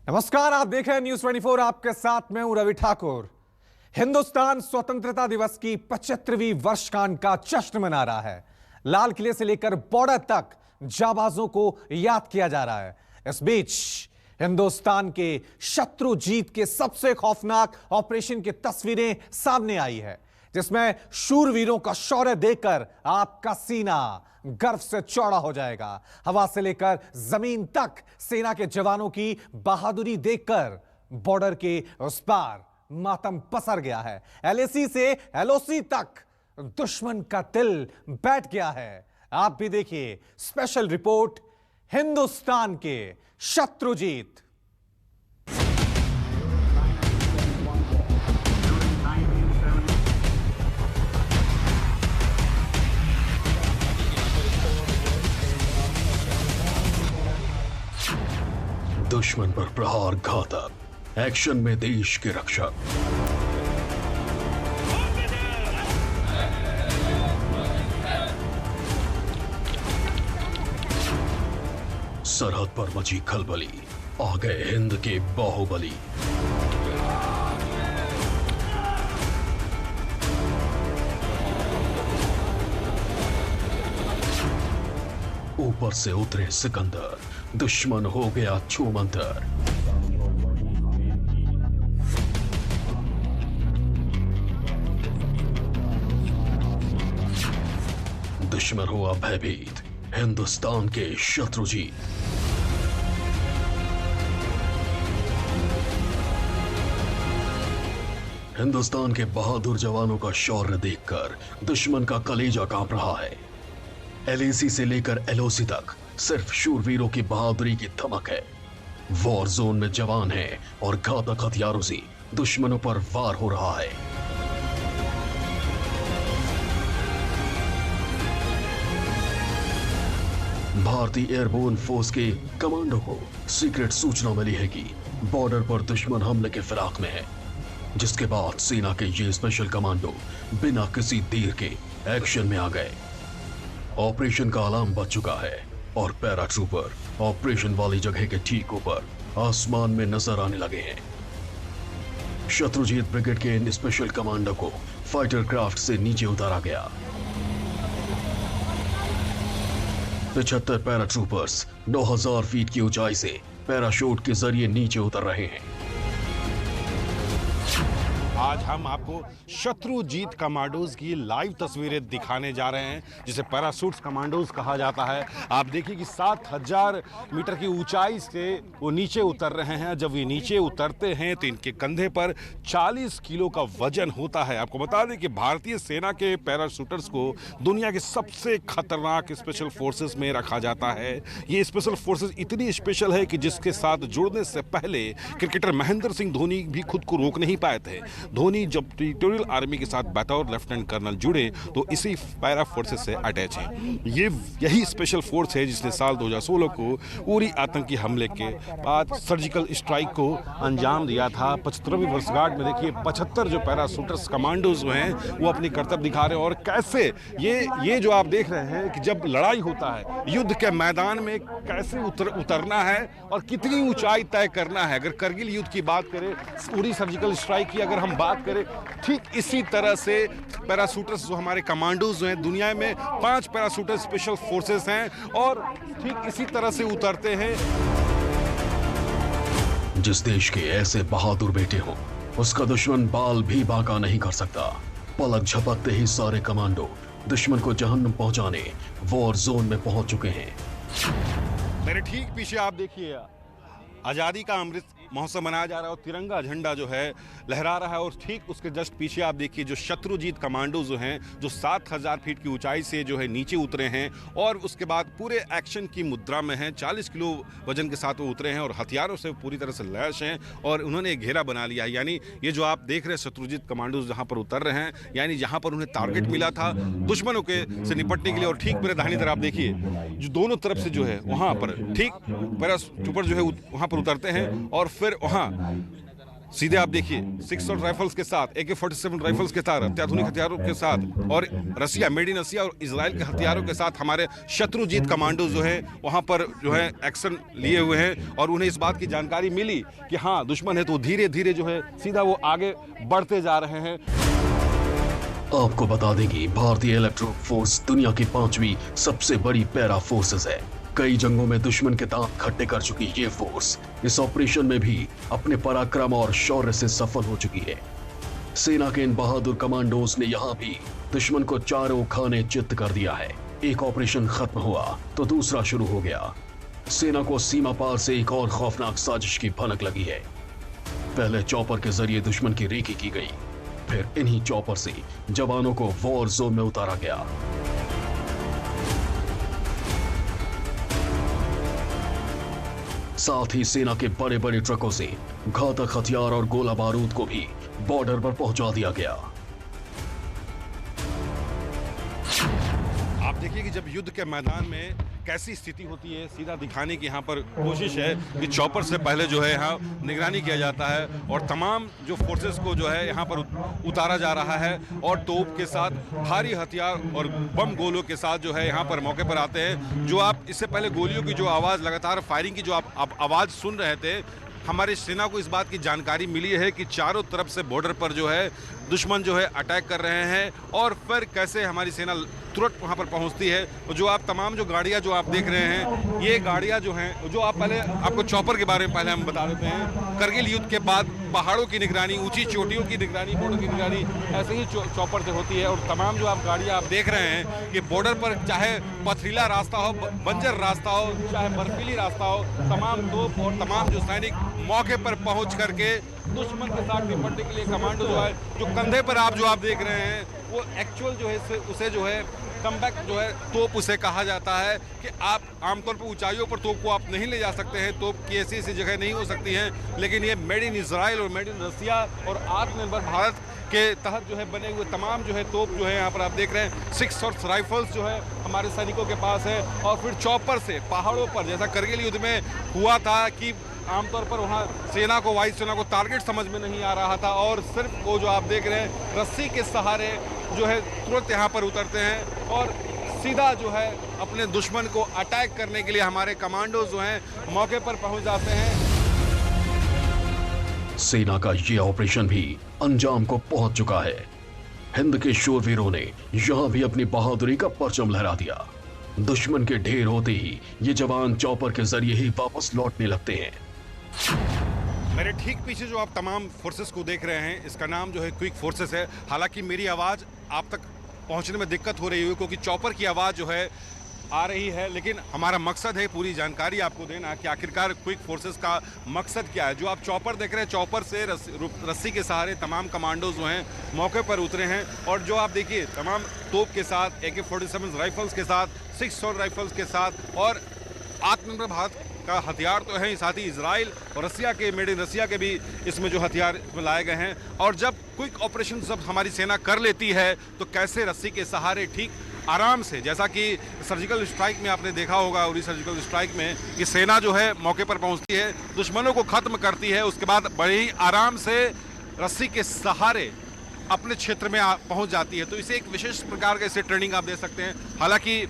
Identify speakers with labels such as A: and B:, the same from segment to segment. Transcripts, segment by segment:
A: नमस्कार, आप देख रहे हैं न्यूज 24। आपके साथ मैं हूं रवि ठाकुर। हिंदुस्तान स्वतंत्रता दिवस की 75वीं वर्षगांठ का जश्न मना रहा है। लाल किले से लेकर बॉर्डर तक जाबाजों को याद किया जा रहा है। इस बीच हिंदुस्तान के शत्रु जीत के सबसे खौफनाक ऑपरेशन की तस्वीरें सामने आई है, जिसमें शूरवीरों का शौर्य देखकर आपका सीना गर्व से चौड़ा हो जाएगा। हवा से लेकर जमीन तक सेना के जवानों की बहादुरी देखकर बॉर्डर के उस पार मातम पसर गया है। एलएसी से एलओसी तक दुश्मन का दिल बैठ गया है। आप भी देखिए स्पेशल रिपोर्ट, हिंदुस्तान के शत्रु जीत।
B: दुश्मन पर प्रहार घातक, एक्शन में देश के रक्षक। सरहद पर मची खलबली, आ गए हिंद के बाहुबली। ऊपर से उतरे सिकंदर, दुश्मन हो गया छूमंतर। दुश्मन हुआ भयभीत, हिंदुस्तान के शत्रु जीत। हिंदुस्तान के बहादुर जवानों का शौर्य देखकर दुश्मन का कलेजा कांप रहा है। एलएसी से लेकर एलओसी तक सिर्फ शूरवीरों की बहादुरी की धमक है। वॉर जोन में जवान हैं और घातक हथियारों से दुश्मनों पर वार हो रहा है। भारतीय एयरबोर्न फोर्स के कमांडो को सीक्रेट सूचना मिली है कि बॉर्डर पर दुश्मन हमले के फिराक में है, जिसके बाद सेना के ये स्पेशल कमांडो बिना किसी देर के एक्शन में आ गए। ऑपरेशन का अलार्म बज चुका है और पैराट्रूपर ऑपरेशन वाली जगह के ठीक ऊपर आसमान में नजर आने लगे हैं। शत्रुजीत ब्रिगेड के इन स्पेशल कमांडो को फाइटर क्राफ्ट से नीचे उतारा गया। 75 पैराट्रूपर्स 9000 फीट की ऊंचाई से पैराशूट के जरिए नीचे उतर रहे हैं।
C: आज हम आपको शत्रु जीत कमांडोज की लाइव तस्वीरें दिखाने जा रहे हैं, जिसे पैराशूट्स कमांडोज कहा जाता है। आप देखिए कि 7000 मीटर की ऊंचाई से वो नीचे उतर रहे हैं। जब ये नीचे उतरते हैं तो इनके कंधे पर 40 किलो का वजन होता है। आपको बता दें कि भारतीय सेना के पैराशूटर्स को दुनिया के सबसे खतरनाक स्पेशल फोर्सेस में रखा जाता है। ये स्पेशल फोर्सेस इतनी स्पेशल है कि जिसके साथ जुड़ने से पहले क्रिकेटर महेंद्र सिंह धोनी भी खुद को रोक नहीं पाए थे। धोनी जब टेरिटोरियल आर्मी के साथ बतौर लेफ्टिनेंट कर्नल जुड़े तो इसी पैरा फोर्सेस से अटैच हैं। यही स्पेशल फोर्स है जिसने साल 2016 को उरी आतंकी हमले के बाद सर्जिकल स्ट्राइक को अंजाम दिया था। 75वीं वर्षगांठ में देखिए 75 जो पैराशूटर्स कमांडोज हैं वो अपनी कर्तव्य दिखा रहे हैं। और कैसे ये जो आप देख रहे हैं कि जब लड़ाई होता है युद्ध के मैदान में कैसे उतरना है और कितनी ऊंचाई तय करना है। अगर करगिल युद्ध की बात करें, उरी सर्जिकल स्ट्राइक की अगर हम बात करें, ठीक इसी तरह से पैराशूटर्स जो हमारे कमांडोज हैं, दुनिया में 5 पैराशूटर स्पेशल फोर्सेस हैं और ठीक इसी तरह से उतरते हैं।
B: जिस देश के ऐसे बहादुर बेटे हो, उसका दुश्मन बाल भी बांका नहीं कर सकता। पलक झपकते ही सारे कमांडो दुश्मन को जहन्नुम पहुंचाने वॉर जोन में पहुंच चुके हैं।
C: मेरे ठीक पीछे आप देखिए आजादी का अमृत महोत्सव मनाया जा रहा है और तिरंगा झंडा जो है लहरा रहा है। और ठीक उसके जस्ट पीछे आप देखिए जो शत्रुजीत कमांडो जो हैं, जो 7000 फीट की ऊंचाई से जो है नीचे उतरे हैं और उसके बाद पूरे एक्शन की मुद्रा में हैं। 40 किलो वजन के साथ वो उतरे हैं और हथियारों से पूरी तरह से लैस हैं और उन्होंने एक घेरा बना लिया है। यानी ये जो आप देख रहे हैं शत्रुजीत कमांडो जहाँ पर उतर रहे हैं, यानी जहाँ पर उन्हें टारगेट मिला था दुश्मनों के से निपटने के लिए। और ठीक मेरे दाहिनी तरफ आप देखिए जो दोनों तरफ से जो है वहाँ पर ठीक पैराशूटर जो है वहाँ पर उतरते हैं और फिर वहाँ सीधे आप देखिए 600 राइफल्स के साथ, AK-47 राइफल्स के साथ, अत्याधुनिक हथियारों के साथ और रसिया, मेड इन रसिया और इजराइल के हथियारों के साथ हमारे शत्रुजीत कमांडो जो है वहां पर जो है एक्शन लिए हुए हैं और उन्हें इस बात की जानकारी मिली कि हाँ दुश्मन है, तो धीरे धीरे जो है सीधा वो आगे बढ़ते जा रहे हैं।
B: आपको बता दें कि भारतीय इलेक्ट्रो फोर्स दुनिया की 5वीं सबसे बड़ी पैरा फोर्सेस है। कई जंगों में दुश्मन के दांत खट्टे कर चुकी ये फोर्स इस ऑपरेशन में भी अपने पराक्रम और शौर्य से सफल हो चुकी है। सेना के इन बहादुर कमांडोज ने यहाँ भी दुश्मन को चारों खाने चित्त कर दिया है। एक ऑपरेशन खत्म हुआ तो दूसरा शुरू हो गया। सेना को सीमा पार से एक और खौफनाक साजिश की भनक लगी है। पहले चॉपर के जरिए दुश्मन की रेकी की गई, फिर इन्हीं चॉपर से जवानों को वॉर जोन में उतारा गया। साथ ही सेना के बड़े बड़े ट्रकों से घातक हथियार और गोला बारूद को भी बॉर्डर पर पहुंचा दिया गया।
C: आप देखिए कि जब युद्ध के मैदान में कैसी स्थिति होती है, सीधा दिखाने की यहाँ पर कोशिश है कि चॉपर से पहले जो है यहाँ निगरानी किया जाता है और तमाम जो फोर्सेस को जो है यहाँ पर उतारा जा रहा है और तोप के साथ भारी हथियार और बम गोलों के साथ जो है यहाँ पर मौके पर आते हैं। जो आप इससे पहले गोलियों की जो आवाज़, लगातार फायरिंग की जो आप आवाज़ सुन रहे थे, हमारी सेना को इस बात की जानकारी मिली है कि चारों तरफ से बॉर्डर पर जो है दुश्मन जो है अटैक कर रहे हैं और फिर कैसे हमारी सेना तुरंत वहां पर पहुंचती है। जो आप तमाम जो गाड़ियां जो आप देख रहे हैं, ये गाड़ियां जो हैं, जो आप पहले आपको चॉपर के बारे में पहले हम बता देते हैं। करगिल युद्ध के बाद पहाड़ों की निगरानी, ऊंची चोटियों की निगरानी, बॉर्डर की निगरानी ऐसे ही चॉपर से होती है। और तमाम जो आप गाड़ियाँ आप देख रहे हैं कि बॉर्डर पर चाहे पथरीला रास्ता हो, बंजर रास्ता हो, चाहे बर्फीली रास्ता हो, तमाम तोप और तमाम जो सैनिक मौके पर पहुंच करके दुश्मन के साथ निपटने के लिए कमांडो जो है, जो कंधे पर आप देख रहे हैं, वो एक्चुअल जो है उसे जो है कमबैक जो है तोप उसे कहा जाता है कि आप आमतौर पर ऊंचाइयों पर तोप को आप नहीं ले जा सकते हैं, तोप की ऐसी जगह नहीं हो सकती है, लेकिन ये मेड इन इजराइल और मेड इन रसिया और आत्मनिर्भर भारत के तहत जो है बने हुए तमाम जो है तोप जो है यहाँ पर आप देख रहे हैं। 600 राइफल्स जो है हमारे सैनिकों के पास है और फिर चॉपर से पहाड़ों पर, जैसा करगिल युद्ध में हुआ था कि आमतौर पर वहाँ सेना को, वायुसेना को टारगेट समझ में नहीं आ रहा था और सिर्फ वो जो आप देख रहे हैं रस्सी के सहारे जो है तुरंत यहाँ पर उतरते हैं और सीधा जो है अपने दुश्मन को अटैक करने के लिए हमारे कमांडो जो हैं मौके पर पहुँच जाते हैं।
B: सेना का ये ऑपरेशन भी अंजाम को पहुंच चुका है। हिंद के शूरवीरों ने यहां भी अपनी बहादुरी का परचम लहरा दिया। दुश्मन के ढेर होते ही ये जवान चॉपर के जरिए ही वापस लौटने लगते हैं।
C: मेरे ठीक पीछे जो आप तमाम फोर्सेस को देख रहे हैं, इसका नाम जो है क्विक फोर्सेस है। हालांकि मेरी आवाज़ आप तक पहुंचने में दिक्कत हो रही है क्योंकि चॉपर की आवाज़ जो है आ रही है, लेकिन हमारा मकसद है पूरी जानकारी आपको देना कि आखिरकार क्विक फोर्सेस का मकसद क्या है। जो आप चॉपर देख रहे हैं, चॉपर से रस्सी के सहारे तमाम कमांडोज जो हैं मौके पर उतरे हैं और जो आप देखिए तमाम तोप के साथ, AK-47 राइफल्स के साथ, 600 राइफल्स के साथ और आत्मनिर्भर भारत का हथियार तो है ही, साथ ही इजराइल और रसिया के, मेड इन रसिया के भी इसमें जो हथियार लाए गए हैं। और जब क्विक ऑपरेशन जब हमारी सेना कर लेती है तो कैसे रस्सी के सहारे ठीक आराम से, जैसा कि सर्जिकल स्ट्राइक में आपने देखा होगा, उरी सर्जिकल स्ट्राइक में कि सेना जो है मौके पर पहुंचती है, दुश्मनों को खत्म करती है, उसके बाद बड़े ही आराम से रस्सी के सहारे अपने क्षेत्र में पहुंच जाती है। तो इसे एक विशेष प्रकार का इसे ट्रेनिंग आप दे सकते हैं। हालांकि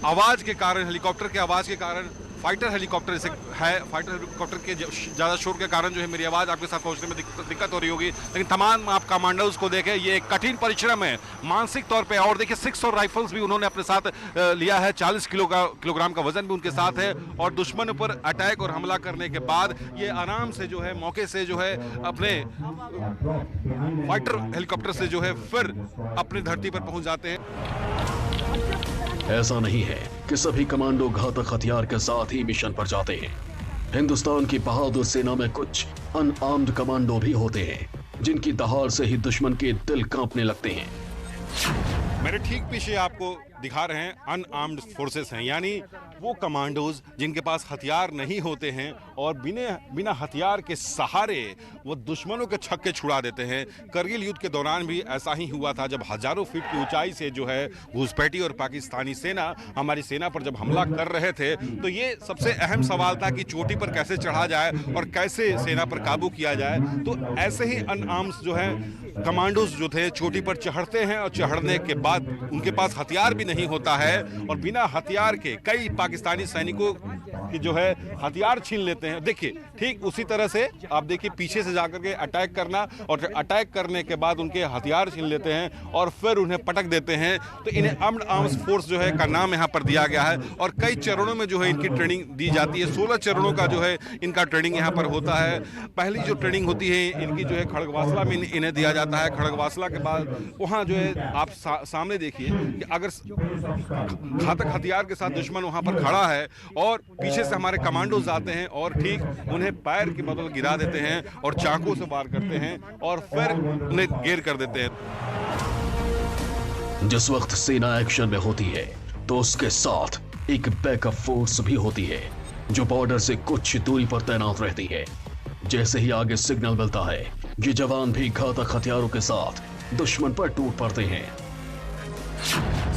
C: आवाज़ के कारण, हेलीकॉप्टर के आवाज़ के कारण, फाइटर हेलीकॉप्टर इसे है, फाइटर हेलीकॉप्टर के ज़्यादा शोर के कारण जो है मेरी आवाज़ आपके साथ पहुंचने में दिक्कत हो रही होगी, लेकिन तमाम आप कमांडोज को देखें, ये एक कठिन परिश्रम है मानसिक तौर पे। और देखिए 600 राइफल्स भी उन्होंने अपने साथ लिया है, 40 किलोग्राम का वजन भी उनके साथ है और दुश्मन पर अटैक और हमला करने के बाद ये आराम से जो है मौके से जो है अपने फाइटर हेलीकॉप्टर से जो है फिर अपनी धरती पर पहुंच जाते हैं।
B: ऐसा नहीं है कि सभी कमांडो घातक हथियार के साथ ही मिशन पर जाते हैं। हिंदुस्तान की बहादुर सेना में कुछ अनआर्म्ड कमांडो भी होते हैं जिनकी दहाड़ से ही दुश्मन के दिल कांपने लगते हैं।
C: मेरे ठीक पीछे आपको दिखा रहे हैं अनआर्म्ड फोर्सेस हैं, यानी वो कमांडोज जिनके पास हथियार नहीं होते हैं और बिना हथियार के सहारे वो दुश्मनों के छक्के छुड़ा देते हैं। करगिल युद्ध के दौरान भी ऐसा ही हुआ था, जब हजारों फीट की ऊंचाई से जो है घुसपैठी और पाकिस्तानी सेना हमारी सेना पर जब हमला कर रहे थे, तो ये सबसे अहम सवाल था कि चोटी पर कैसे चढ़ा जाए और कैसे सेना पर काबू किया जाए। तो ऐसे ही अनआर्म्स जो है कमांडोज जो थे चोटी पर चढ़ते हैं और चढ़ने के बाद उनके पास हथियार भी नहीं होता है और बिना हथियार के कई पाकिस्तानी सैनिकों की जो है हथियार छीन लेते हैं। देखिए ठीक उसी तरह से आप देखिए पीछे से जाकर के अटैक करना और अटैक करने के बाद उनके हथियार छीन लेते हैं और फिर उन्हें पटक देते हैं। तो इन्हें आर्म्ड आर्म्स फोर्स जो है का नाम यहाँ पर दिया गया है और कई चरणों में जो है इनकी ट्रेनिंग दी जाती है। 16 चरणों का जो है इनका ट्रेनिंग यहाँ पर होता है। पहली जो ट्रेनिंग होती है इनकी जो है खड़गवासला में इन्हें दिया जाता है। खड़गवासला के बाद वहाँ जो है आप सामने देखिए कि अगर घातक हथियार के साथ दुश्मन वहाँ पर खड़ा है और पीछे से हमारे कमांडोज आते हैं और ठीक उन्हें पैर की बदल गिरा देते हैं और चाकू से वार करते हैं और फिर उन्हें घेर कर देते हैं।
B: जिस वक्त सेना एक्शन में होती है तो उसके साथ एक बैकअप फोर्स भी होती है जो बॉर्डर से कुछ दूरी पर तैनात रहती है। जैसे ही आगे सिग्नल मिलता है ये जवान भी घातक हथियारों के साथ दुश्मन पर टूट पड़ते हैं।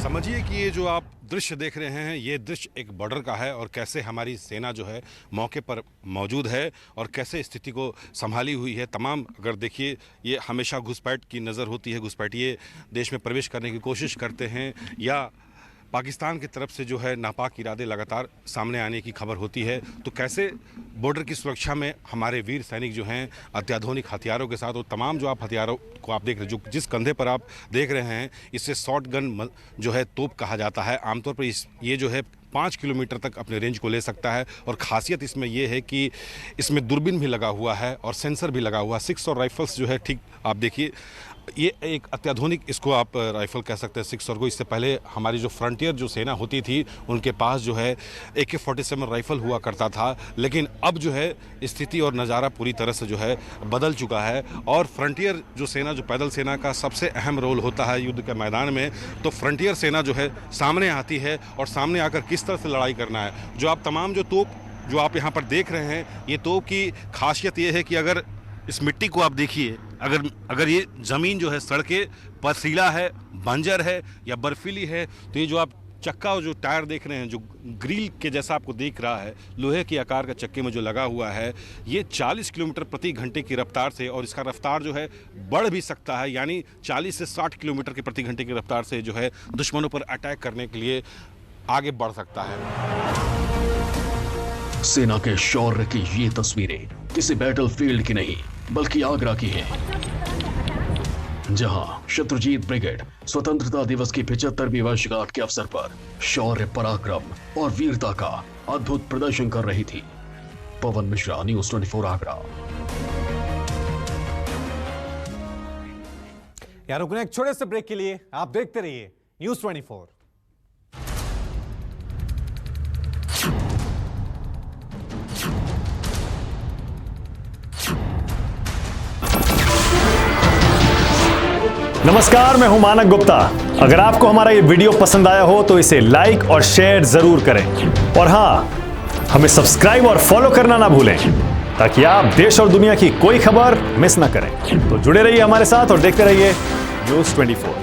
C: समझिए कि ये जो आप दृश्य देख रहे हैं ये दृश्य एक बॉर्डर का है और कैसे हमारी सेना जो है मौके पर मौजूद है और कैसे स्थिति को संभाली हुई है। तमाम अगर देखिए ये हमेशा घुसपैठ की नज़र होती है, घुसपैठिए देश में प्रवेश करने की कोशिश करते हैं या पाकिस्तान की तरफ से जो है नापाक इरादे लगातार सामने आने की खबर होती है। तो कैसे बॉर्डर की सुरक्षा में हमारे वीर सैनिक जो हैं अत्याधुनिक हथियारों के साथ और तमाम जो आप हथियारों को आप देख रहे हैं, जो जिस कंधे पर आप देख रहे हैं इसे शॉर्ट गन जो है तोप कहा जाता है। आमतौर पर ये जो है 5 किलोमीटर तक अपने रेंज को ले सकता है और ख़ासियत इसमें यह है कि इसमें दूरबीन भी लगा हुआ है और सेंसर भी लगा हुआ है। 600 राइफल्स जो है ठीक आप देखिए ये एक अत्याधुनिक इसको आप राइफल कह सकते हैं 600 को। इससे पहले हमारी जो फ्रंटियर जो सेना होती थी उनके पास जो है AK-47 राइफल हुआ करता था, लेकिन अब जो है स्थिति और नज़ारा पूरी तरह से जो है बदल चुका है और फ्रंटियर जो सेना जो पैदल सेना का सबसे अहम रोल होता है युद्ध के मैदान में, तो फ्रंटियर सेना जो है सामने आती है और सामने आकर किस तरह से लड़ाई करना है। जो आप तमाम जो तोप जो आप यहाँ पर देख रहे हैं ये तोप की खासियत ये है कि अगर इस मिट्टी को आप देखिए, अगर ये ज़मीन जो है सड़कें पथरीला है, बंजर है या बर्फीली है, तो ये जो आप चक्का और जो टायर देख रहे हैं जो ग्रिल के जैसा आपको दिख रहा है लोहे के आकार का चक्के में जो लगा हुआ है, ये 40 किलोमीटर प्रति घंटे की रफ्तार से और इसका रफ्तार जो है बढ़ भी सकता है, यानी 40 से 60 किलोमीटर की प्रति घंटे की रफ्तार से जो है दुश्मनों पर अटैक करने के लिए आगे बढ़ सकता है।
B: सेना के शौर्य की ये तस्वीरें किसी बैटलफील्ड की नहीं बल्कि आगरा की है, जहां शत्रुजीत ब्रिगेड स्वतंत्रता दिवस की 75वीं वर्षगांठ के अवसर पर शौर्य, पराक्रम और वीरता का अद्भुत प्रदर्शन कर रही थी। पवन मिश्रा, न्यूज़ 24 आगरा।
A: यार रुकने एक छोटे से ब्रेक के लिए आप देखते रहिए न्यूज़ 24।
D: नमस्कार, मैं हूं मानक गुप्ता। अगर आपको हमारा ये वीडियो पसंद आया हो तो इसे लाइक और शेयर जरूर करें और हां, हमें सब्सक्राइब और फॉलो करना ना भूलें ताकि आप देश और दुनिया की कोई खबर मिस ना करें। तो जुड़े रहिए हमारे साथ और देखते रहिए न्यूज़ 24।